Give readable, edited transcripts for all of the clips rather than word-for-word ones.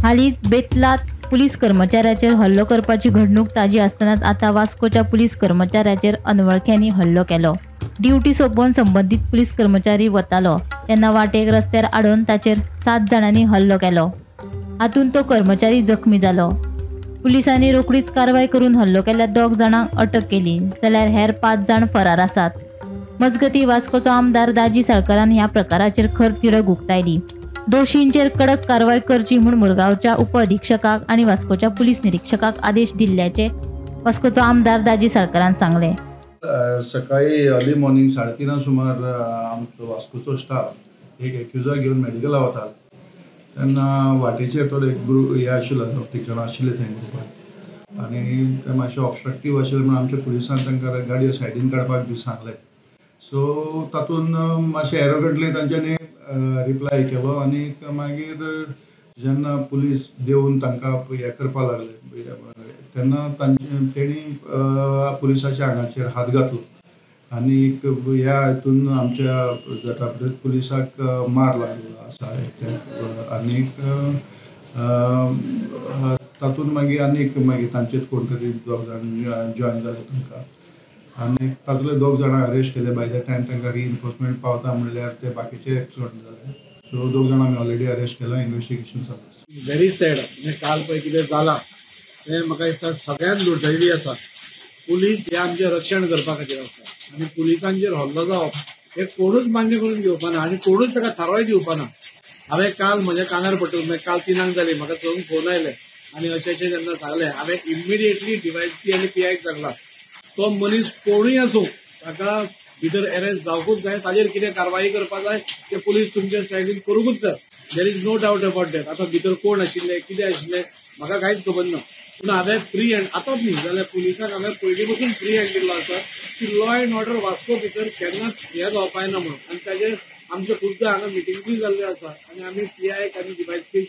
हालींच बेतलात पुलीस कर्मचाऱ्याचेर हल्लो करपाची घडणूक ताजी आसतनाच आता वास्कोच्या पुलीस कर्मचाऱ्याचेर अनवळख्यांनी हल्लो केलो। ड्युटी सोंपोवन संबंधित पुलीस कर्मचारी वतालो तेन्ना वाटेक रस्त्यार आडोवन ताचेर 7 जाणांनी हल्लो केलो। हातूंत तो कर्मचारी जखमी जालो। पुलिसांनी रोखडीच कारवाय करून हल्लो केल्ल्या 2 जाणांक अटक केली, जाल्यार हेर 5 जाण फरार आसात। मजगतीं वास्कोचो आमदार दाजी साळकारान ह्या प्रकाराचेर खर तिडक उक्तायली। दोशींचेर कडक कारवाय करची म्हूण मुरगांवच्या उप अधीक्षकाक आनी वास्कोच्या पुलीस निरीक्षकाक आदेश दिल्ल्याचे वास्कोचो आमदार दाजी साळकारान सांगले। सकाळी अर्ली मॉर्निंग 3:30 सुमार आमचो वास्कोचो स्टाफ एक एक्युजा घेवन मेडिकला वतात तेन्ना वाटेचेर थोडे ग्रूप हे आशिल्लो 10 जाण आशिल्ले थंय ग्रुपान आनी ते मातशे ऑब्स्ट्रक्टीव आशिल्ले म्हणून आमच्या पुलिसान तांकां गाडयो सायडीन काडपाक बी सांगले। सो तातूंत मातशे एरोगंटली तांच्यांनी रिप्लाय केलो आनी मागीर जेन्ना पुलीस देवन तांकां हे करपाक लागले तेन्ना तेणी पुलिसाच्या आंगाचेर हात घातलो आनी ह्या हितून आमच्या जटाब्रत पुलिसाक मार लागलो आसा आनीक तातूंत मागीर तांचेच कोण तरी 2 जाण जॉइन जाले तांकां आनी तातूंतले 2 जाणां अरेस्ट केले। बाय द टायम तांकां रिइन्फोर्समेंट पावता म्हणल्यार ते बाकीचे एक्सिडेंट जाले। सो 2 जाणां आमी ऑलरेडी अरेस्ट केला, इन्व्हेस्टिगेशन चालू आसा। व्हेरी सॅड काल पळय कितें जालां तें म्हाका दिसता सगळ्यात दुर्दैवी आसा। पुलीस हे आमचें रक्षण करपा खातीर आसता आनी पुलिसांचेर हल्लो जावप हे कोणूच मान्य करून घेवपाना आनी कोणूच ताका थारावय दिवपाना। हांवें काल म्हज्या कानार पडटलें, काल 3 जाली म्हाका संग फोन आयले आनी अशें जेन्ना सांगलें हांवें इमिडिएटली डीवायएसपी आनी पीआयक सांगलां तो मनीस कोणूय आसूं ताका भितर अरेस्ट जावकूच जाय, ताजेर कितें कारवाई करपाक जाय ते पुलीस तुमच्या स्टायलीन करूंकूच जाय। There is no doubt about that. आतां भितर कोण आशिल्ले कितें आशिल्लें म्हाका कांयच खबर ना, पूण हांवें फ्री हँड आतांच न्ही जाल्यार पुलिसाक हांवें पयलीं पासून फ्री हँड दिल्लो आसा की लॉ अँड ऑर्डर वास्को भितर केन्नाच हें जावपाक ना म्हणून आनी ताजेर आमचे खुद्द हांगा मिटिंग्सूय जाल्ल्यो आसा आनी आमी पीआयक आनी डीवायएसपी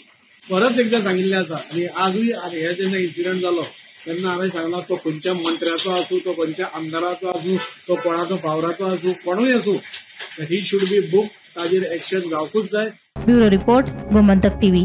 परत एकदां सांगिल्लें आसा आनी आजूय हे जेन्ना इन्सिडंट जालो तेन्ना हांवें सांगलां तो खंयच्या मंत्र्याचो आसूं, तो खंयच्या आमदाराचो आसूं, तो कोणाचो फावराचो आसूं, कोणूय आसूं, ही शूड बी बुक, ताजेर एक्शन जावकूच जाय। Bureau report, Gomantak TV.